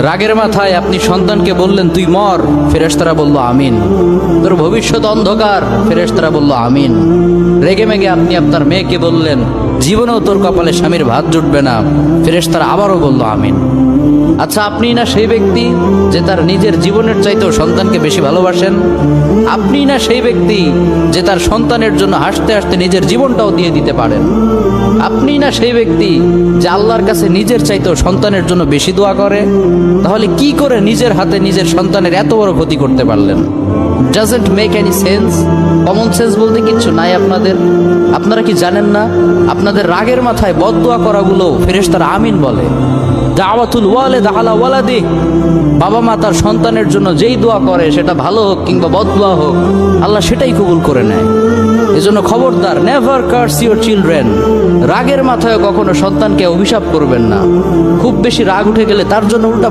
রাগের মাথায় আপনি সন্তানকে বললেন তুই মর, ফেরেশতারা বলল আমিন। তোর ভবিষ্যৎ অন্ধকার, ফেরেশতারা বলল আমিন। রেগে মেগে আপনি আপনার মেয়েকে বললেন জীবনেও তোর কপালে স্বামীর ভাত জুটবে না, ফেরেশতারা আবারও বলল আমিন। আচ্ছা, আপনি না সেই ব্যক্তি যে তার নিজের জীবনের চাইতেও সন্তানকে বেশি ভালোবাসেন? আপনি না সেই ব্যক্তি যে তার সন্তানের জন্য হাসতে হাসতে নিজের জীবনটাও দিয়ে দিতে পারেন? আপনি না সেই ব্যক্তি যে আল্লাহর কাছে নিজের চাইতেও সন্তানের জন্য বেশি দোয়া করে? তাহলে কি করে নিজের হাতে নিজের সন্তানের এত বড় ক্ষতি করতে পারলেন? Doesn't make any sense. Common sense বলতে কিচ্ছু নাই আপনাদের। আপনারা কি জানেন না আপনাদের রাগের মাথায় বদদোয়া করাগুলো ফেরেশতারা আমিন বলে? দাওয়াতুল ওয়ালিদ আলা ওয়ালাদি, বাবা মা তার সন্তানের জন্য যেই দোয়া করে সেটা ভালো হোক কিংবা বদদোয়া হোক, আল্লাহ সেটাই কবুল করে নেয়। এজন্য খবরদার, নেভার কার্স ইউর চিলড্রেন। রাগের মাথায় কখনো সন্তানকে অভিশাপ করবেন না। খুব বেশি রাগ উঠে গেলে তার জন্য উল্টা